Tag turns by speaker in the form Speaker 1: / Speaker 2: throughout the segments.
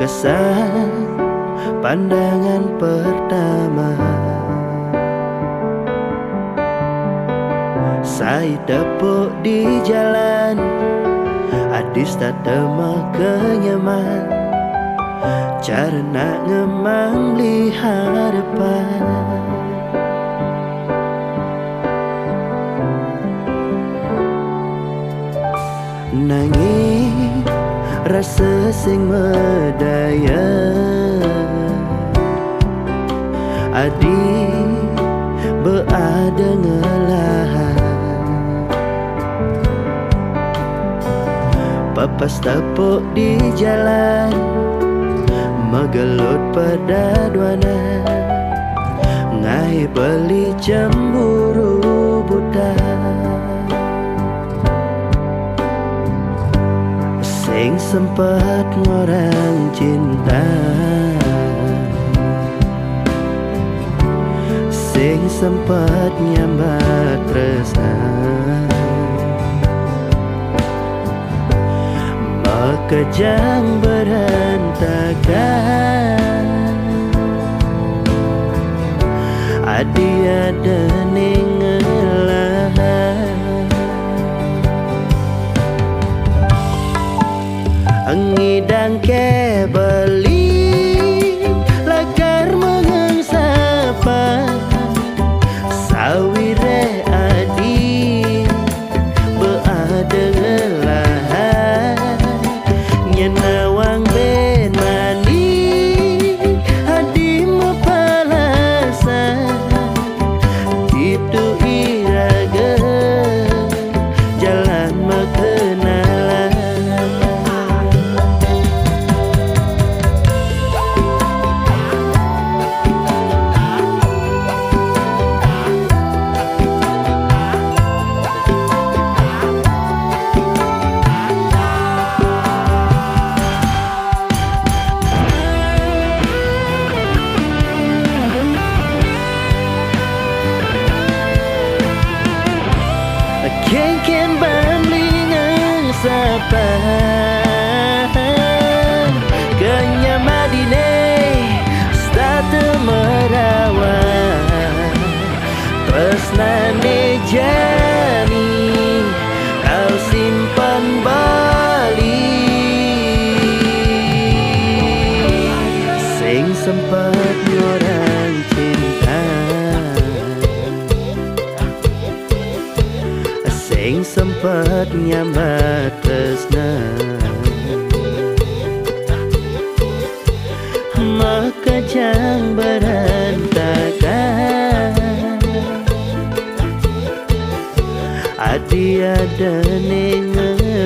Speaker 1: kesan pandangan pertama. Saya tepuk di jalan, adis tak tema kenyaman, cara nak ngemang lihat depan. Nangis rasa sing medaya, adik berada ngelahan. Papas tepuk di jalan, megelut pada duana, ngai beli cemburu buta. Sing sempat ngorang cinta, sing sempat nyambat resah, kejang berantakan. Adi ada ningelahan, ngidang ke beli lakar mengengsapa, sawire adi beada ngelahan. Nawang ben mani hadi mepalasa, itu iraga jalan mengenalan. Ken bamlingan sapa kenya madine statu merawan, tresnane jani kau simpan bali. Sing sempat orang cinta, sing sempat nyambat tresna, maka jang berantakan. Adi ada ningelahan,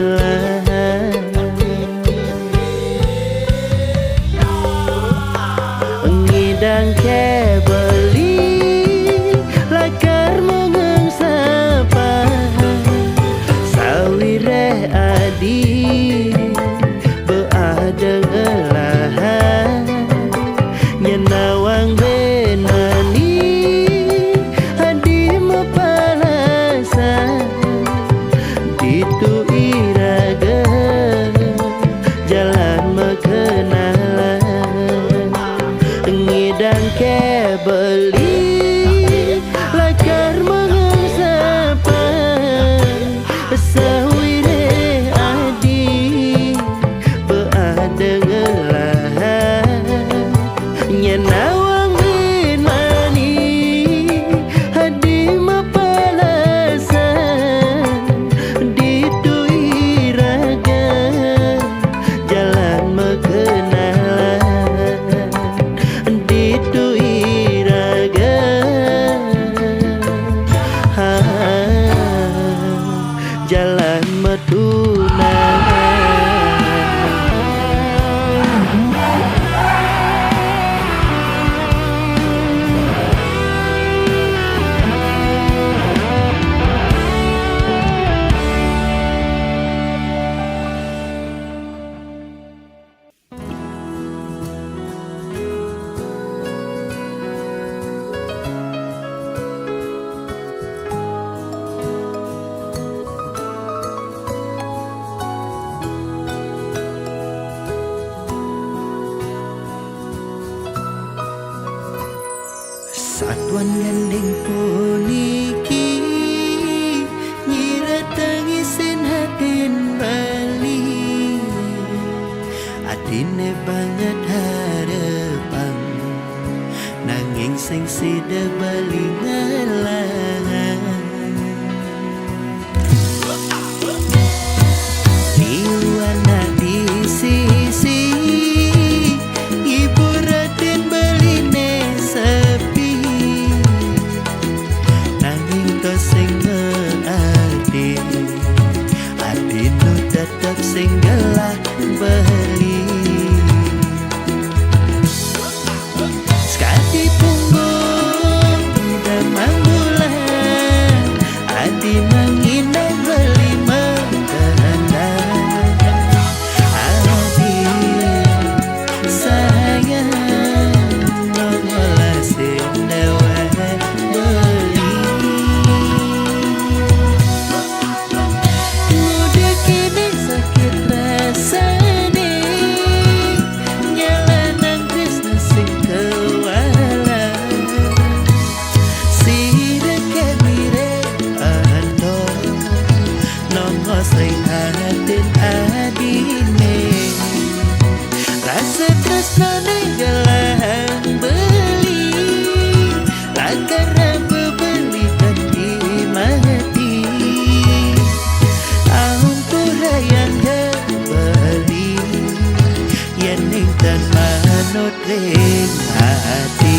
Speaker 1: ngidang ke beli lakar mengengsapa, sawire adi beada ngelahan. Nyenawang ben mani hadi mepalasa, itu iraga jalan mengenalan. Ngidang ke beli lakar mengengsapa, sawire adi beada ngelahan. Nyenawang bin mani hadi mepalasa, ditu Satuan gandeng puniki nyira tangisin hatin bali adine banget harapan nanging sing sida bali ngalah liwana di sisi ibu ratin baline sepi nanging to sing adi adinu tetap sing gelah bali sekati punggung damang bulan adi menginang beli mengkena adi sayang mengolah sendawa beli muda kini sakit rasane nyalanan tresna sing kewala sira kemire ando nongos sing hatin adine rasa tresnane gelang beli lakar bebeli ganti mati ampura yang kembali yang dan manut ring hati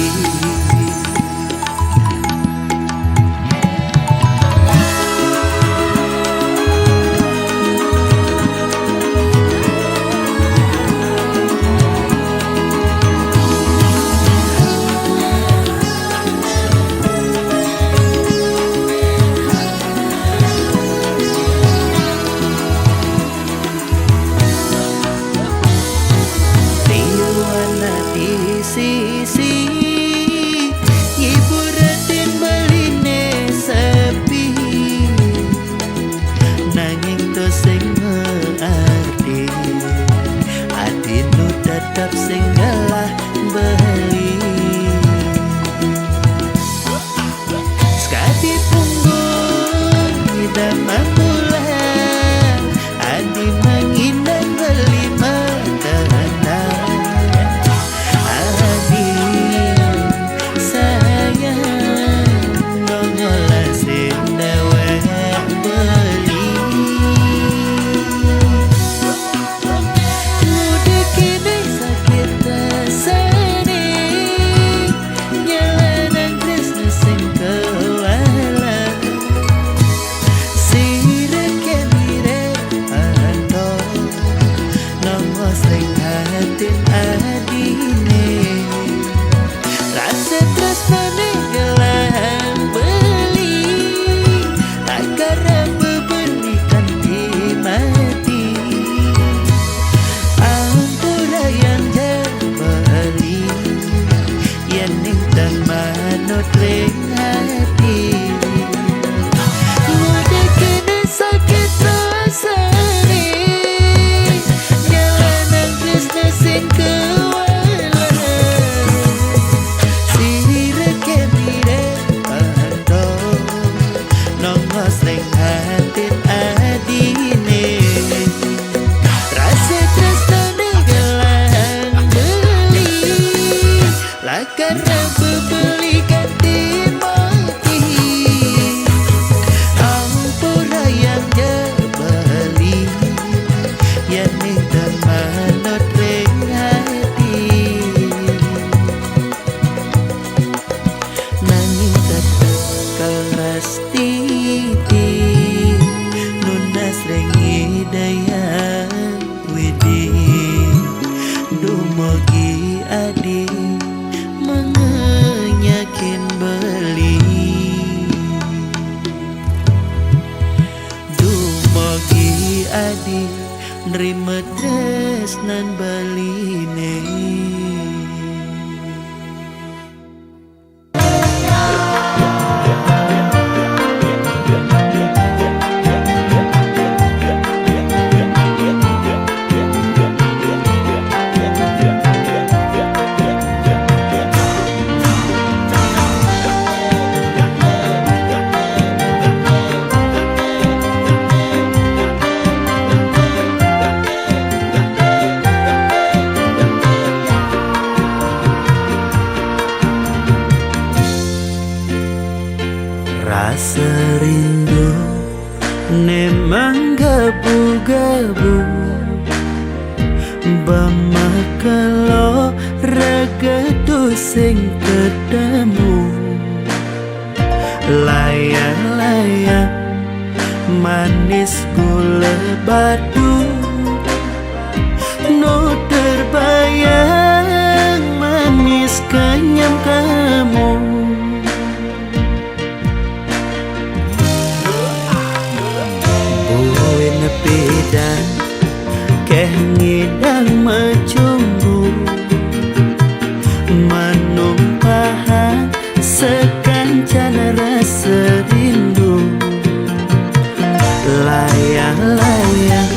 Speaker 1: liwana di sisi ibu ratin baline sepi nanging to sing arti adinu tetap sing galah beli sekati punggung damang bulan adi menginang beli mengkena adi sayang mengolah sendawa beli muda kini sakit rasane nyalanan tresna sing kewala sira kemire ando nongos sing hatin adine rasa tresnane gelang beli lakar bebeli ganti mati ampura yang kembali yang dan manut ring hati muda kini sakit rasane nyalanan tresna sing kewala sira kemire ando nongos ring hatin adine rasa tresnane gelang beli lakar bebeli ganti mati ampura yang kembali yang dan manut ring hati nanging tetep kelas titi nunas ring hidayah widi dumogi adi mengenyakin beli dumogi adi nerima tresnan baline tebu Bamakalo regedu sing ketemu Layang-layang manis gula batu No terbayang manis kenyam kamu Buin nepidan keh ngidang macumbu Manumpahan sekancan rasa rindu Layang-layang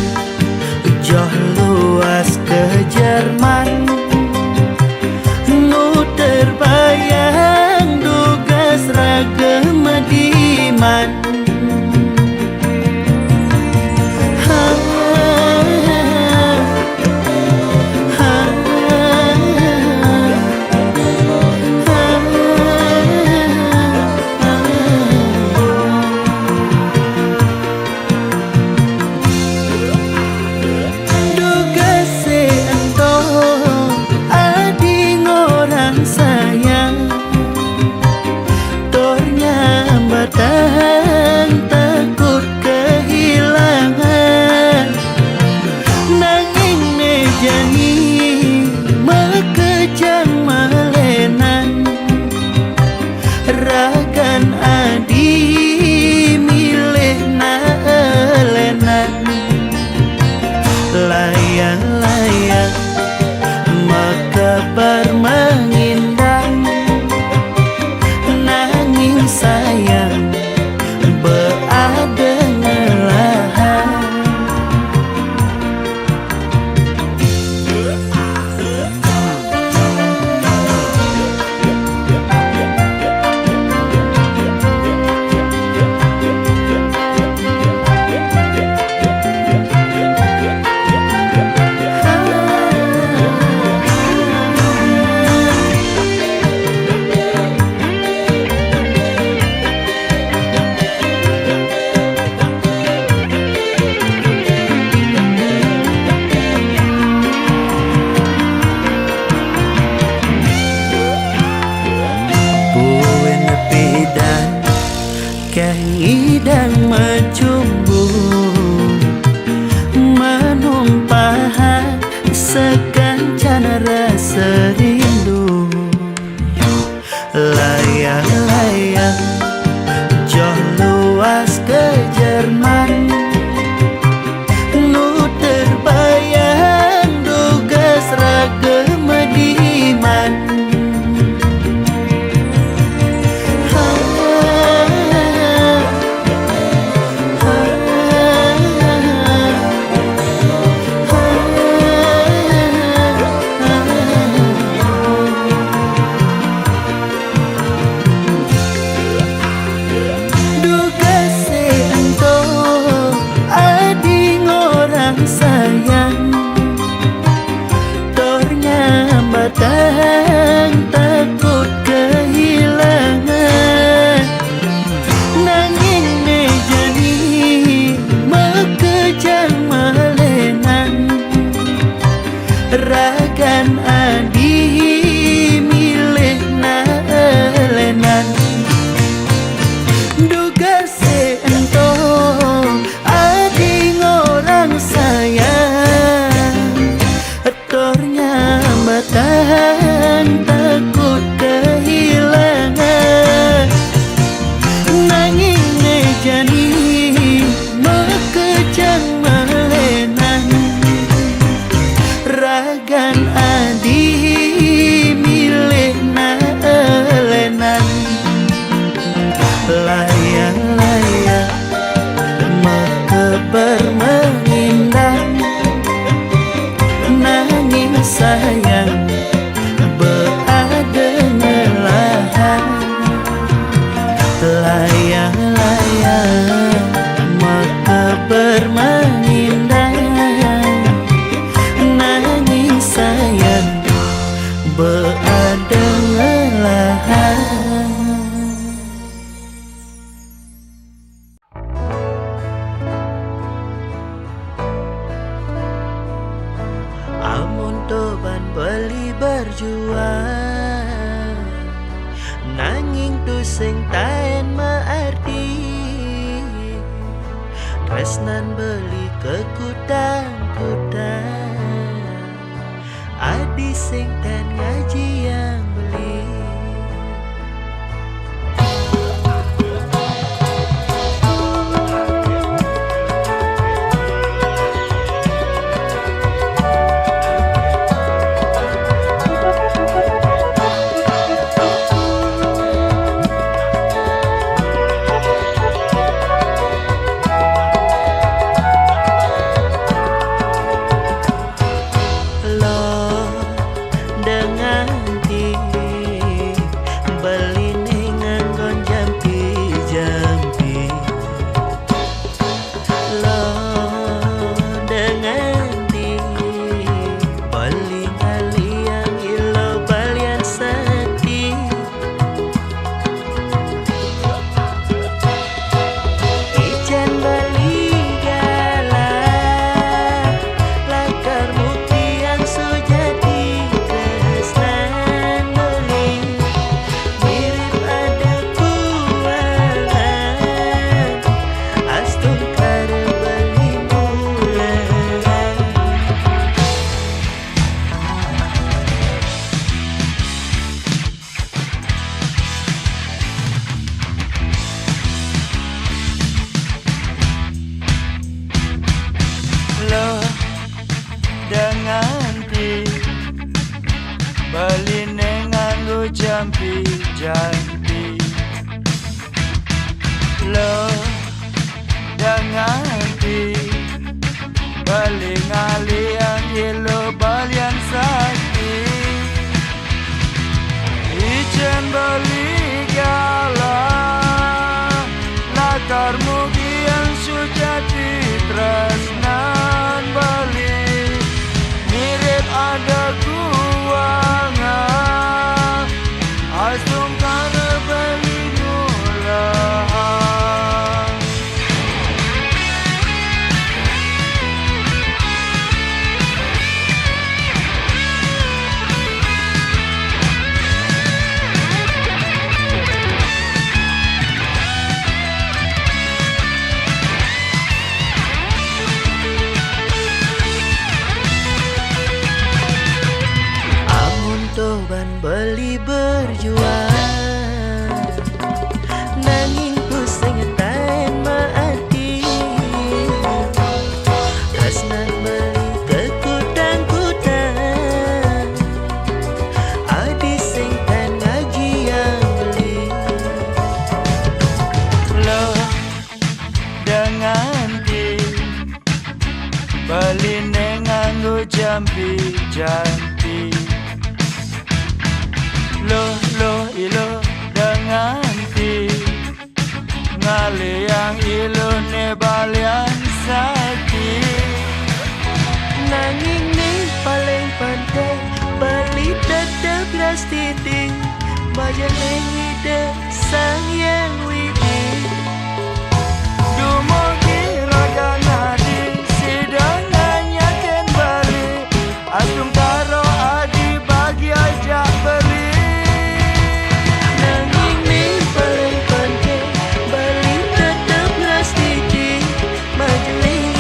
Speaker 1: berjuang, nanging tu sing taen maarti. Tresnan beli kekutang-kutang, adi sing ten ngaji yang beli.
Speaker 2: Baline nganggo jampi-jampi. Lo danganti bali ngali yang yelo balian sakti. Ijen bali gala lakar mugian sujati tresnan bali mirip ada kuangan asum kana bali ngulahan.
Speaker 1: Toban beli berjuang, nanging ku sing taen maati. Tresnan beli kekutang-kutang, adi sing taen ngaji yang beli.
Speaker 2: Lo danganti baline nganggo jampi-jampi. Lo ilo danganti ngale yang ilo ne balian sakit.
Speaker 1: Nanging ning paling penting beli tetep ras titik, bajan ide sang yang widi.
Speaker 2: Dumugi raga nadi sidang nanyaken bali asum karo adi bagi ajak beli.
Speaker 1: Paling penting balik tetap ras titik, majeling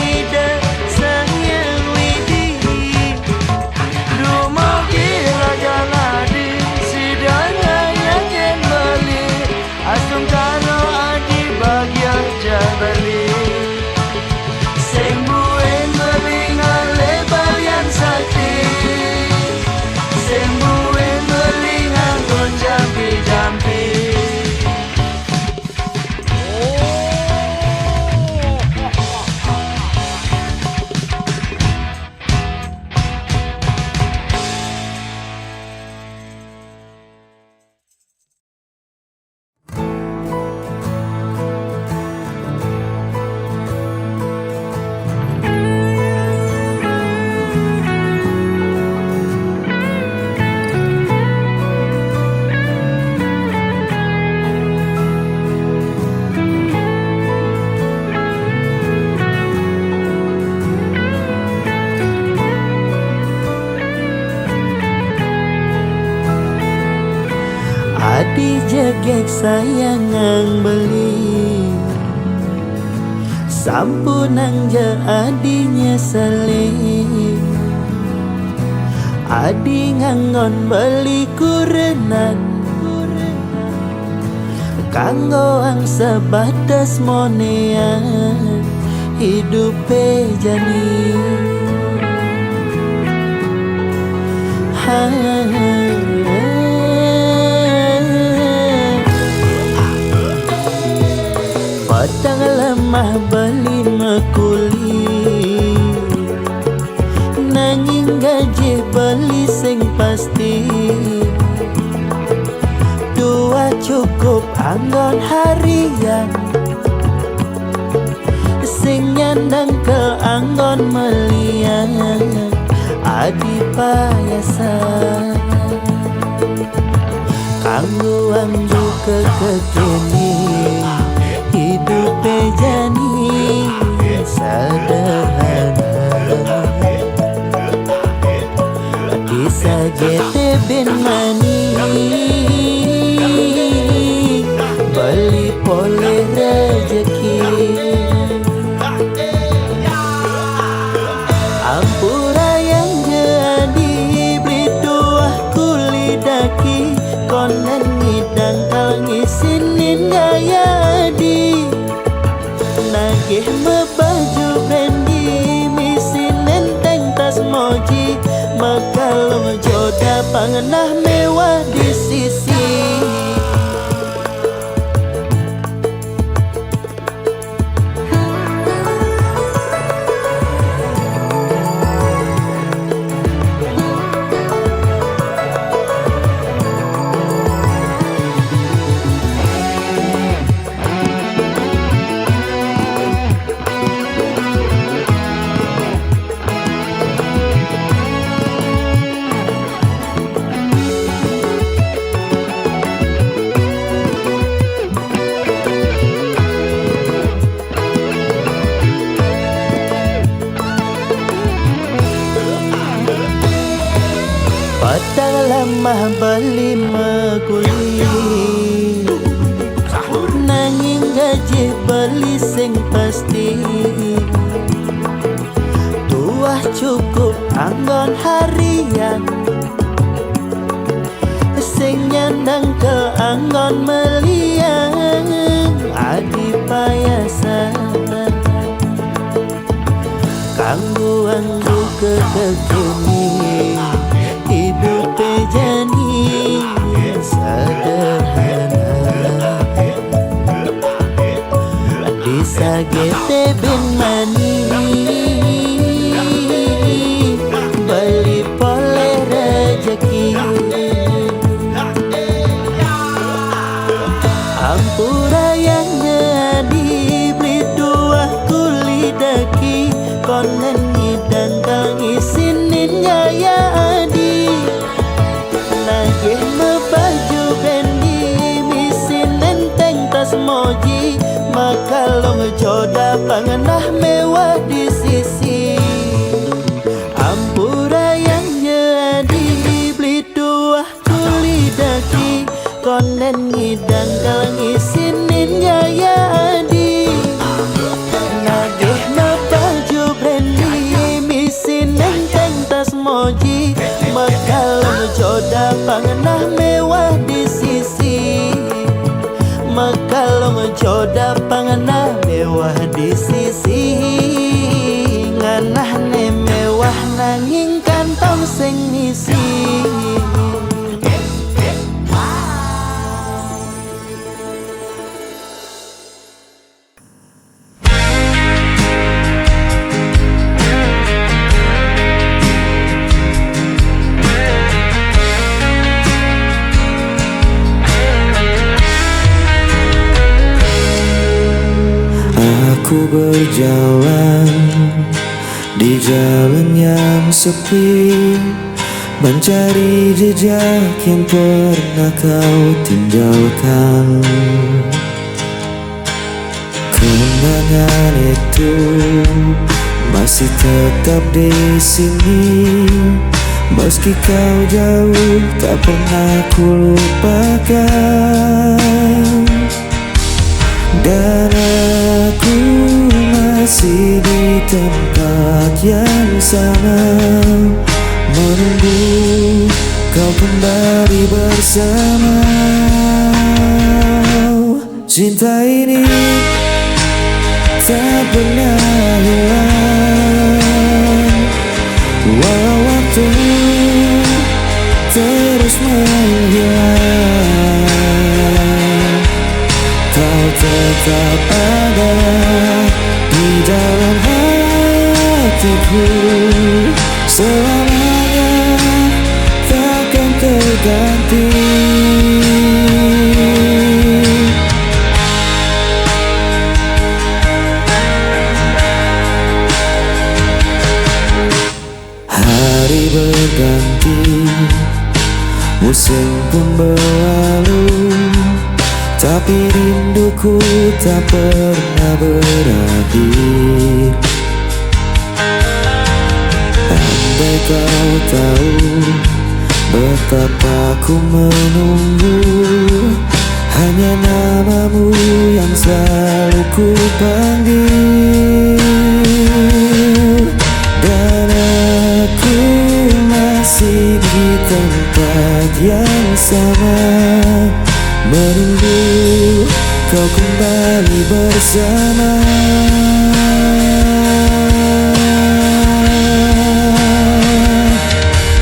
Speaker 1: adi jegek sayangang beli sampunang je adinya saling adi ngangon beli kurenan kanggo ang sebatas monean hidupe jani Padang lemah beli mekuli nanging gaji beli sing pasti dua cukup anggon harian sing nyandang ke anggon melian adi payasan kanggo anggo kekekini hidup jani sederhana bisa gete ben mani beli pole rezeki ampura yang jadi beli dua kuli daki konen ngidang kal ngisinin gaya di nagih mebaju bendi misin nenteng tas moji makalong joda pangenah mewah di sisi Padang lemah beli mekuli nanging gaji beli sing pasti tuah cukup anggon harian sing nyandang ke anggon melian adi payasan kanggo anggo kekekini hidup jani sederhana bisa gete ben mani beli pole rezeki ampura yang jadi beli dua kuli daki konen ngidang kang isinin gaya adi nagih mebaju bendi misin nenteng tas moji makalong joda pangenah mewah di sisi ampura yang jadi beli dua kuli daki konen ngidang kang isinin gaya adi nagih mebaju bendi misin nenteng tas moji makalong joda pangenah mewah di sisi makalong joda pangenah mewah di sisi nganah ne mewah nanging kantong sing ngisi
Speaker 3: Aku berjalan di jalan yang sepi, mencari jejak yang pernah kau tinggalkan. Kenangan itu masih tetap di sini, Meski kau jauh tak pernah ku lupakan. Dan aku masih di tempat yang sama, menunggu kau kembali bersama. Cinta ini tak pernah hilang, walau waktu terus menghilang. Kau tetap ada di dalam hatiku, selamanya takkan terganti. Hari berganti, musim pun berlalu, tapi rinduku tak pernah berakhir. Andai kau tahu betapa ku menunggu, hanya namamu yang selalu ku panggil. Dan aku masih di tempat yang sama, menunggu kau kembali bersama.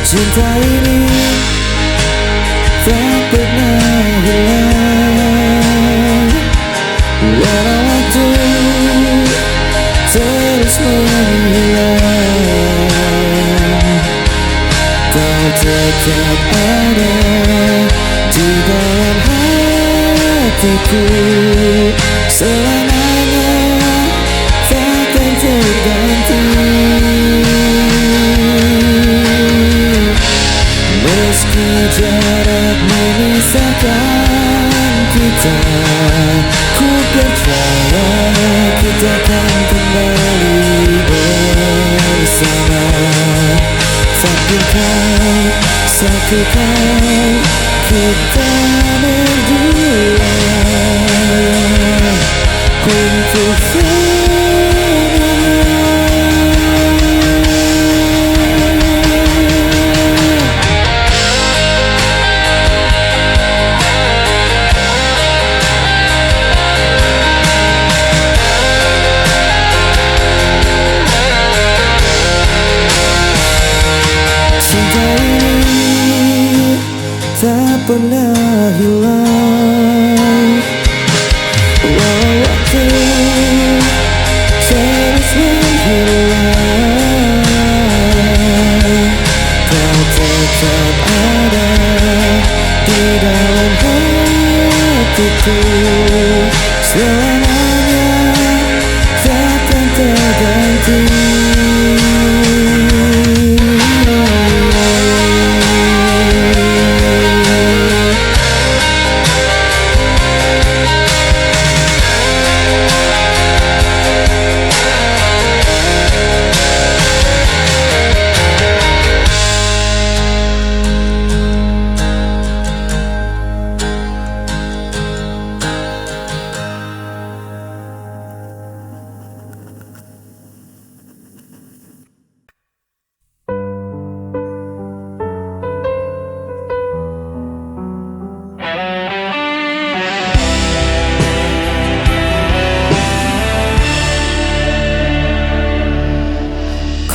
Speaker 3: Cinta ini tak pernah hilang, walau waktu terus menghilang. Kau tetap ada di dalam hatiku, selamanya takkan terganti. Meski jarak memisahkan kita, ku percaya kita akan kembali bersama. Takdirkan satu kali kita berdua untuk tak pernah hilang, walau waktu terus menghilang. Kau tetap ada di dalam hatiku, selamanya takkan terganti.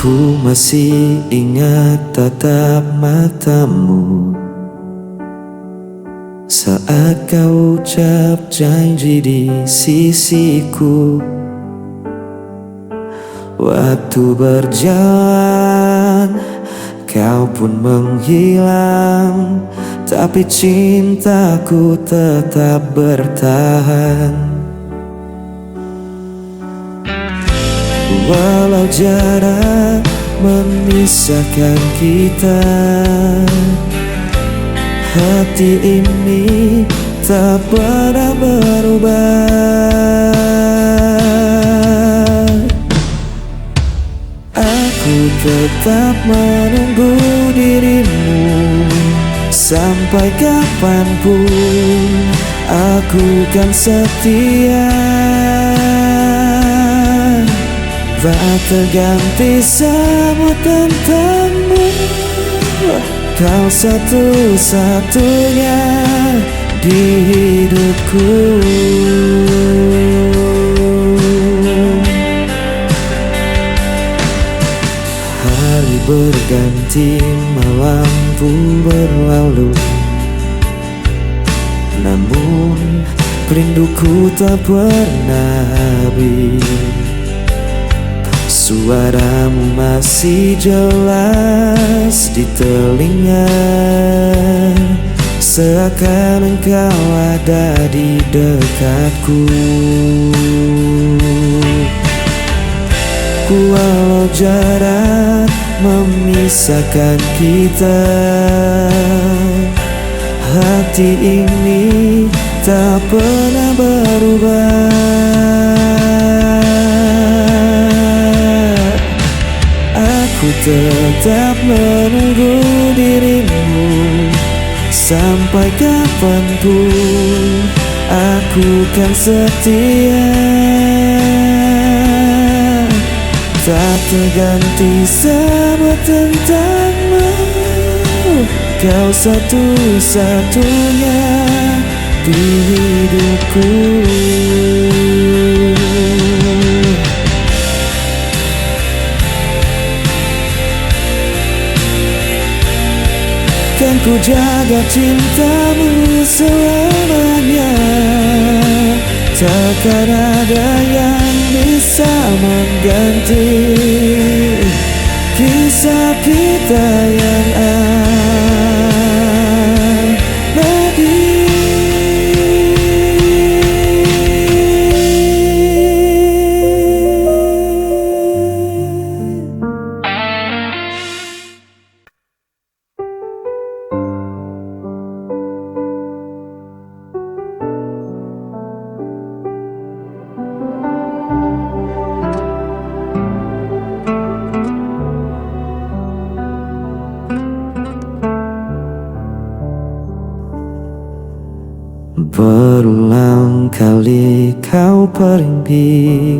Speaker 3: Ku masih ingat tatap matamu saat kau ucap janji di sisiku. Waktu berjalan, kau pun menghilang, tapi cintaku tetap bertahan. Walau jarak memisahkan kita, hati ini tak pernah berubah. Aku tetap menunggu dirimu. Sampai kapanpun aku kan setia, tak terganti semua tentangmu. Kau satu-satunya di hidupku. Hari berganti, malam pun berlalu, namun rinduku tak pernah habis. Suaramu masih jelas di telinga, seakan engkau ada di dekatku. Walau jarak memisahkan kita, hati ini tak pernah berubah. Aku tetap menunggu dirimu. Sampai kapanpun aku kan setia, tak terganti semua tentangmu. Kau satu-satunya di hidupku. Kan ku jaga cintamu selamanya, takkan ada yang bisa mengganti kisah kita yang abadi. Berulang kali kau pergi,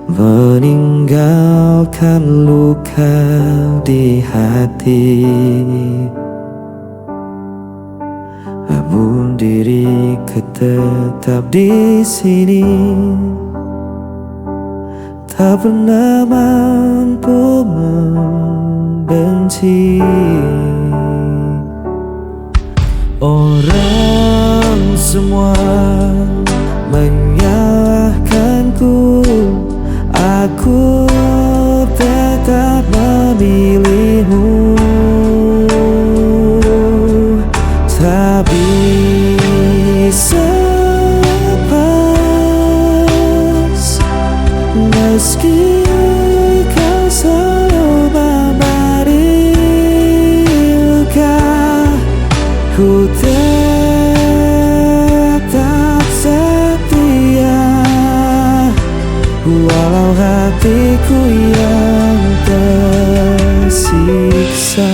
Speaker 3: meninggalkan luka di hati. Namun diriku tetap di sini, tak pernah mampu membenci. Orang semua menyalahkanku, aku tetap memilihmu. Tak bisa lepas, meski kau selalu memberi luka. Ku tetap setia, walau hatiku yang tersiksa.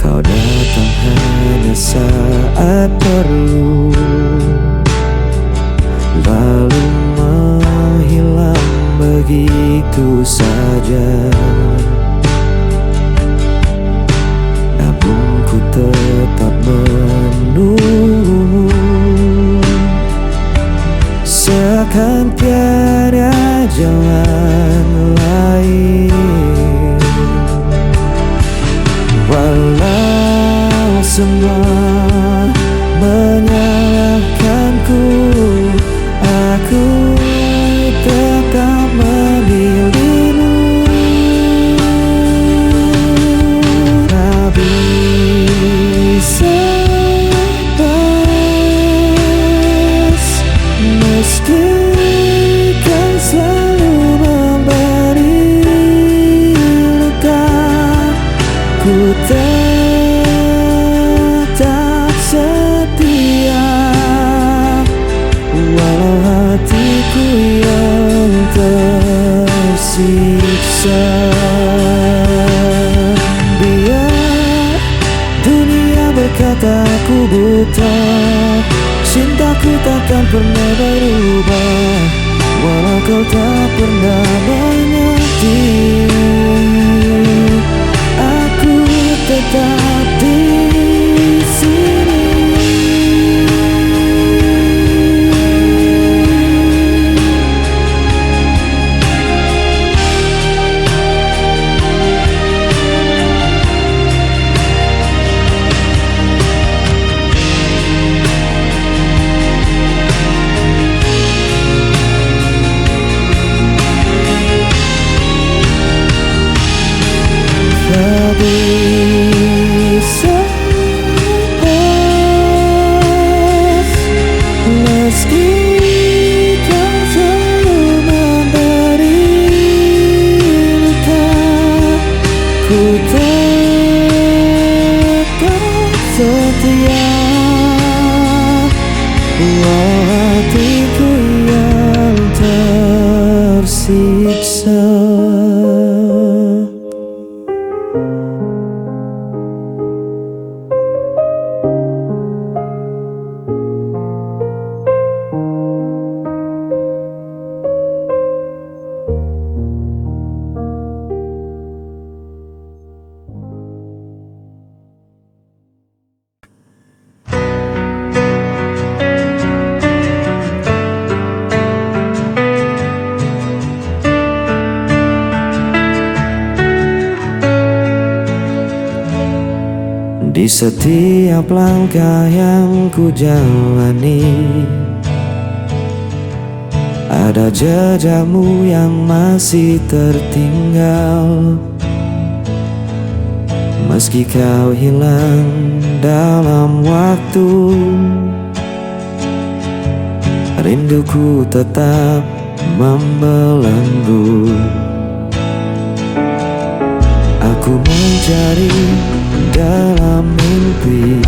Speaker 3: Kau datang hanya saat perlu, lalu menghilang begitu saja. Namun ku tetap menunggu, seakan tiada jalan lain. Walau semua menyalahkanku, aku tetap memilihmu. Tak bisa lepas, meski kau selalu hatiku yang tersiksa. Biar dunia berkata aku buta, cintaku takkan pernah berubah, walau kau tak pernah mengerti. Aku tetap di sini. Meski kau selalu memberi luka, ku tetap setia. Walau hatiku yang tersiksa. Di setiap langkah yang ku jalani, ada jejakmu yang masih tertinggal. Meski kau hilang dalam waktu, rinduku tetap membelenggu. Aku mencari dalam mimpi,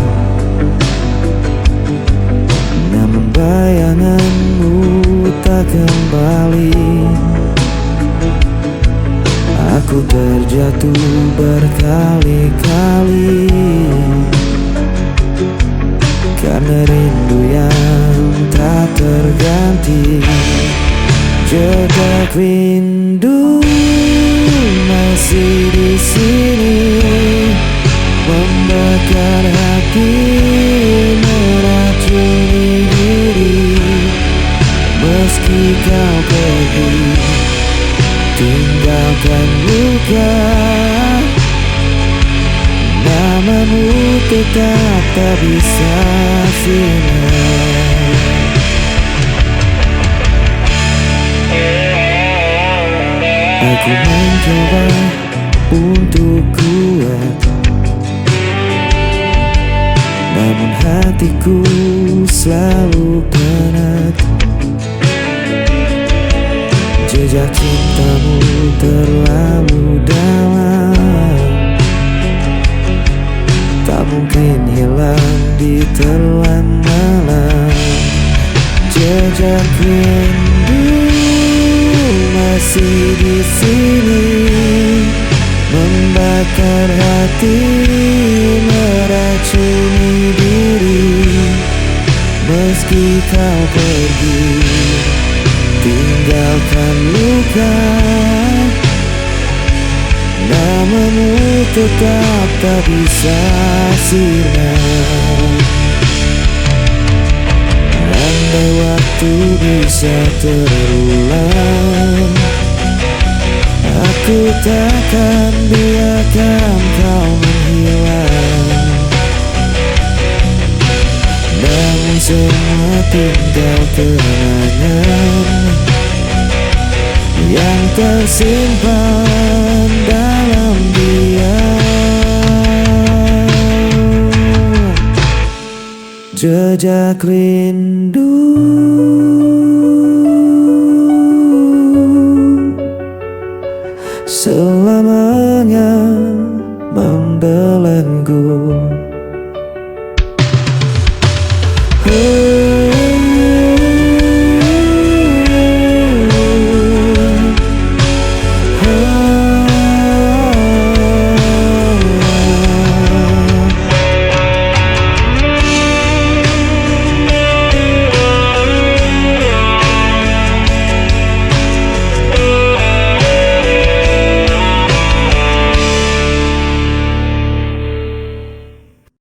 Speaker 3: namun bayanganmu tak kembali. Aku terjatuh berkali-kali karena rindu yang tak terganti. Jejak rindu masih di sini, membakar hati, meracuni diri. Meski kau pergi, tinggalkan luka, namamu tetap tak bisa sinar. Aku mencoba untuk kuat, namun hatiku selalu penat. Jejak cintamu terlalu dalam, tak mungkin hilang di telan malam. Jejak rindu masih di sini, membakar hati, meracuni diri. Meski kau pergi, tinggalkan luka, namamu tetap tak bisa sinar. Andai waktu bisa terulang, aku takkan biarkan kau menghilang. Namun semua tinggal kenangan yang tersimpan dalam diam. Jejak rindu.